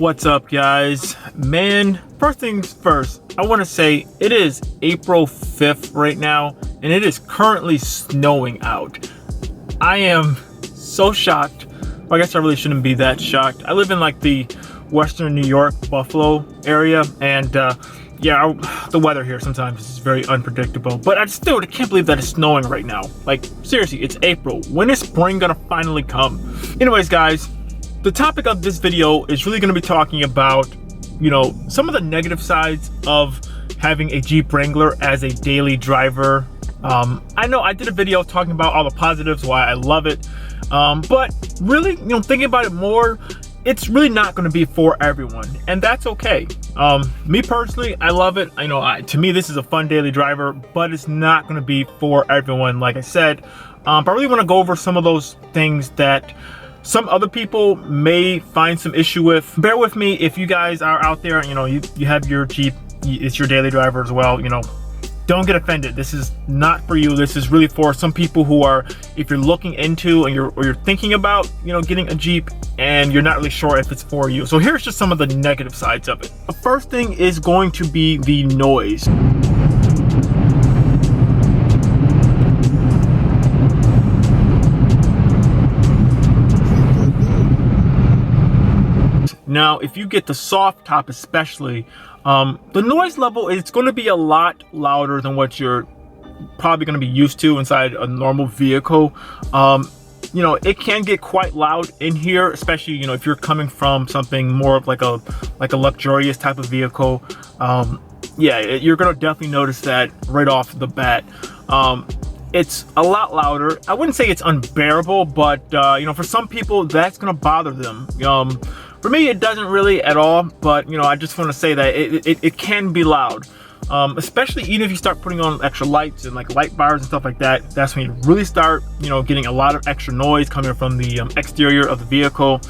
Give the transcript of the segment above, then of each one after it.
What's up, guys? Man, first things first, I want to say it is April 5th right now, and it is currently snowing out. I am so shocked. Well, I guess I really shouldn't be that shocked. I live in like the Western New York, Buffalo area, and yeah, the weather here sometimes is very unpredictable, but I can't believe that it's snowing right now. Like, seriously, it's April. When is spring gonna finally come? Anyways, guys, the topic of this video is really gonna be talking about, some of the negative sides of having a Jeep Wrangler as a daily driver. I know I did a video talking about all the positives, why I love it, but really, thinking about it more, it's really not going to be for everyone, and that's okay. Me personally, I love it. I know to me this is a fun daily driver, but it's not going to be for everyone, like I said. But I really want to go over some of those things that some other people may find some issue with. Bear with me if you guys are out there, you have your Jeep, it's your daily driver as well, don't get offended. This is not for you. This is really for some people who are, if you're looking into and you're thinking about, getting a Jeep and you're not really sure if it's for you. So here's just some of the negative sides of it. The first thing is going to be the noise. Now, if you get the soft top especially, the noise level is going to be a lot louder than what you're probably going to be used to inside a normal vehicle. It can get quite loud in here, especially, if you're coming from something more of like a luxurious type of vehicle. Yeah, you're going to definitely notice that right off the bat. It's a lot louder. I wouldn't say it's unbearable, but for some people that's going to bother them. For me, it doesn't really at all, but I just want to say that it can be loud, especially even if you start putting on extra lights and like light bars and stuff like that. That's when you really start, getting a lot of extra noise coming from the exterior of the vehicle.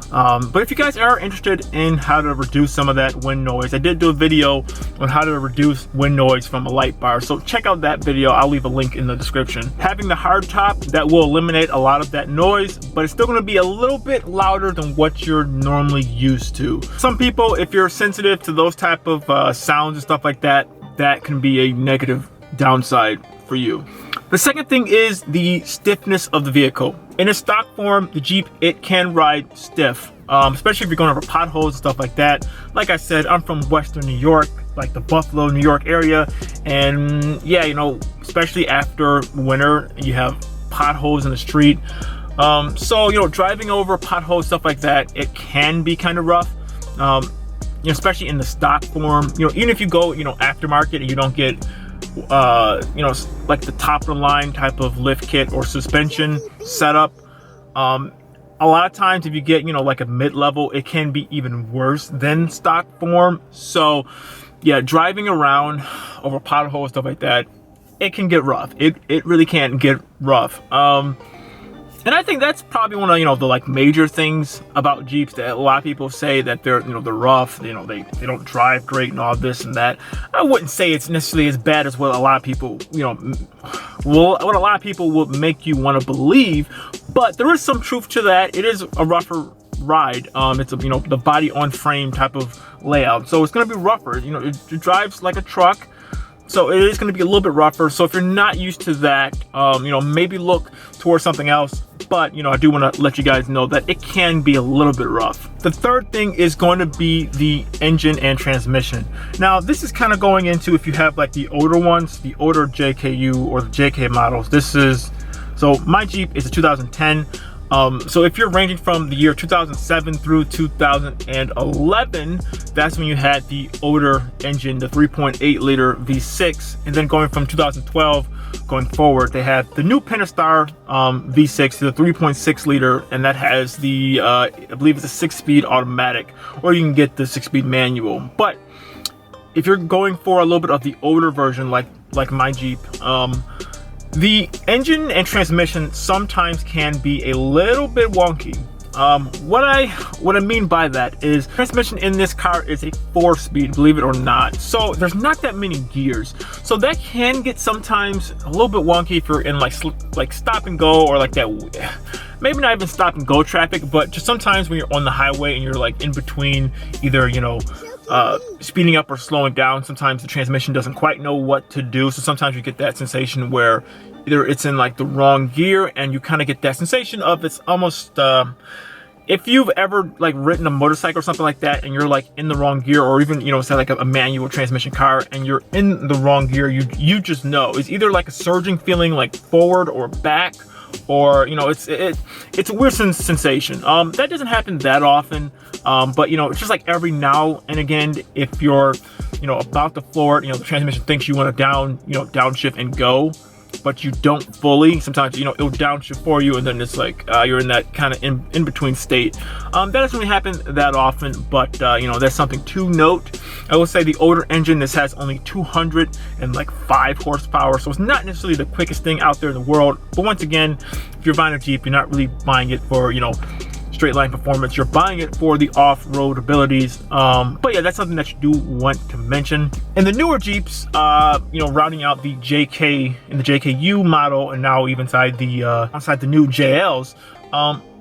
But if you guys are interested in how to reduce some of that wind noise, I did do a video on how to reduce wind noise from a light bar, so check out that video. I'll leave a link in the description. Having the hard top, that will eliminate a lot of that noise, but it's still going to be a little bit louder than what you're normally used to. Some people, if you're sensitive to those type of sounds and stuff like that, that can be a negative downside for you. The second thing is the stiffness of the vehicle. In a stock form, the Jeep, it can ride stiff, especially if you're going over potholes and stuff like that. Like I said, I'm from Western New York, like the Buffalo, New York area. And yeah, especially after winter, you have potholes in the street. So, driving over potholes, stuff like that, it can be kind of rough. Especially in the stock form, even if you go, aftermarket and you don't get, like the top of the line type of lift kit or suspension setup, a lot of times if you get, like a mid-level, it can be even worse than stock form. So yeah, driving around over potholes, stuff like that, it can get rough. It really can get rough. And I think that's probably one of the like major things about Jeeps that a lot of people say that they're they're rough, they don't drive great and all this and that. I wouldn't say it's necessarily as bad as what a lot of people what a lot of people would make you want to believe, but there is some truth to that. It is a rougher ride. It's a the body on frame type of layout, so it's going to be rougher. It drives like a truck. So it is going to be a little bit rougher. So if you're not used to that, maybe look towards something else. But, I do want to let you guys know that it can be a little bit rough. The third thing is going to be the engine and transmission. Now, this is kind of going into if you have like the older ones, the older JKU or the JK models. So my Jeep is a 2010. So if you're ranging from the year 2007 through 2011, that's when you had the older engine, the 3.8 liter V6, and then going from 2012 going forward, they have the new Pentastar V6, the 3.6 liter, and that has the I believe it's a 6-speed automatic, or you can get the 6-speed manual. But if you're going for a little bit of the older version, like my Jeep, the engine and transmission sometimes can be a little bit wonky. What I mean by that is transmission in this car is a 4-speed, believe it or not. So there's not that many gears. So that can get sometimes a little bit wonky if you're in like stop and go, or like that maybe not even stop and go traffic, but just sometimes when you're on the highway and you're like in between either, you know, speeding up or slowing down, sometimes the transmission doesn't quite know what to do. So sometimes you get that sensation where either it's in like the wrong gear, and you kind of get that sensation of it's almost, if you've ever like ridden a motorcycle or something like that and you're like in the wrong gear, or even, you know, say like a manual transmission car and you're in the wrong gear, you just know it's either like a surging feeling like forward or back, or, you know, it's a weird sensation. That doesn't happen that often, but, you know, it's just like every now and again, if you're, you know, about to floor it, you know, the transmission thinks you want to downshift and go, but you don't fully. Sometimes, you know, it'll downshift for you, and then it's like you're in that kind of in between state. That doesn't really happen that often, but you know, that's something to note. I will say the older engine, this has only 205 horsepower, so it's not necessarily the quickest thing out there in the world. But once again, if you're buying a Jeep, you're not really buying it for, you know, straight line performance. You're buying it for the off-road abilities. But yeah, that's something that you do want to mention. And the newer Jeeps, you know, rounding out the JK and the JKU model, and now even inside the new JLs,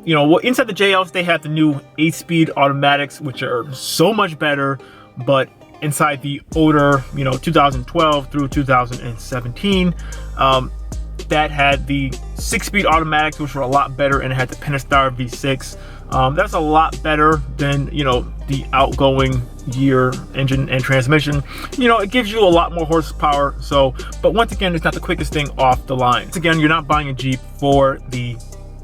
you know, well, inside the JLs they have the new 8-speed automatics, which are so much better. But inside the older, you know, 2012 through 2017, that had the 6-speed automatics, which were a lot better, and it had the Pentastar V6. That's a lot better than, you know, the outgoing gear, engine, and transmission. You know, it gives you a lot more horsepower. So, but once again, it's not the quickest thing off the line. Once again, you're not buying a Jeep for the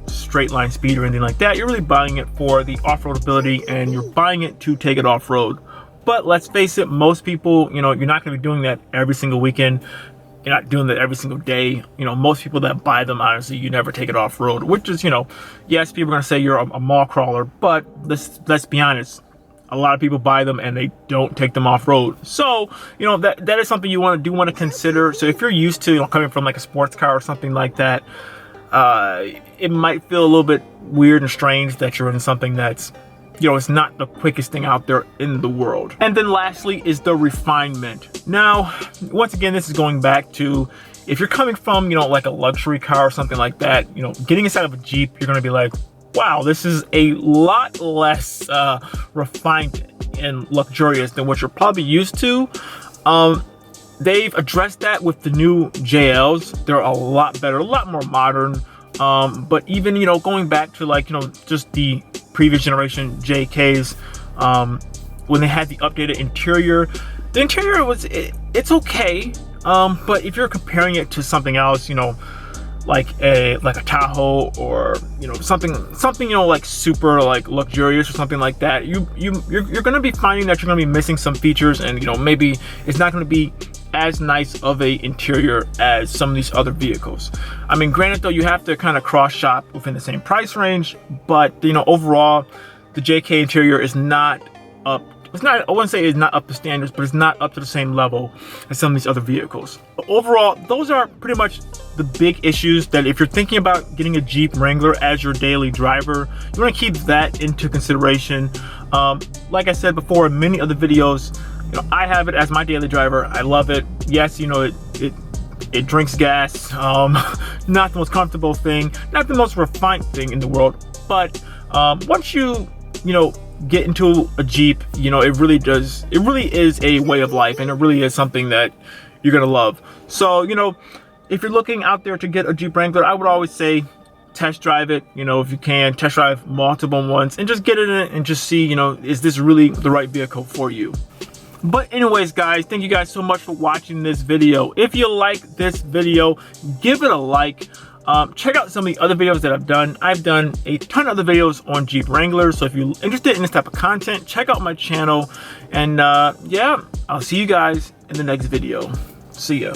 straight line speed or anything like that. You're really buying it for the off-road ability, and you're buying it to take it off-road. But let's face it, most people, you know, you're not going to be doing that every single weekend. You're not doing that every single day. You know, most people that buy them, honestly, you never take it off-road, which is, you know, yes, people are going to say you're a mall crawler, but let's be honest, a lot of people buy them and they don't take them off-road. So, you know, that is something you want to consider. So if you're used to, you know, coming from like a sports car or something like that, it might feel a little bit weird and strange that you're in something that's, you know, it's not the quickest thing out there in the world. And then lastly is the Refinement. Now, once again, this is going back to, if you're coming from, you know, like a luxury car or something like that, you know, getting inside of a Jeep, you're going to be like, wow, this is a lot less refined and luxurious than what you're probably used to. They've addressed that with the new JLs. They're a lot better, a lot more modern. But even, you know, going back to like, you know, just the previous generation JKs, when they had the updated interior, the interior was, it's okay. But if you're comparing it to something else, you know, like a Tahoe, or, you know, something, you know, like super like luxurious or something like that, you're going to be finding that you're going to be missing some features, and, you know, maybe it's not going to be as nice of a interior as some of these other vehicles. I mean, granted though, you have to kind of cross shop within the same price range, but, you know, overall the JK interior is not up, I wouldn't say it's not up to standards, but it's not up to the same level as some of these other vehicles. But overall, those are pretty much the big issues that if you're thinking about getting a Jeep Wrangler as your daily driver, you want to keep that into consideration. Like I said before in many other videos, you know, I have it as my daily driver. I love it. Yes, you know, it drinks gas. Not the most comfortable thing, not the most refined thing in the world, but once you know, get into a Jeep, you know, it really is a way of life, and it really is something that you're gonna love. So, you know, if you're looking out there to get a Jeep Wrangler, I would always say test drive it. You know, if you can, test drive multiple ones and just get in it and just see, you know, is this really the right vehicle for you? But anyways, guys, thank you guys so much for watching this video. If you like this video, give it a like. Check out some of the other videos that I've done. I've done a ton of other videos on Jeep Wranglers, so if you're interested in this type of content, check out my channel. And yeah, I'll see you guys in the next video. See ya.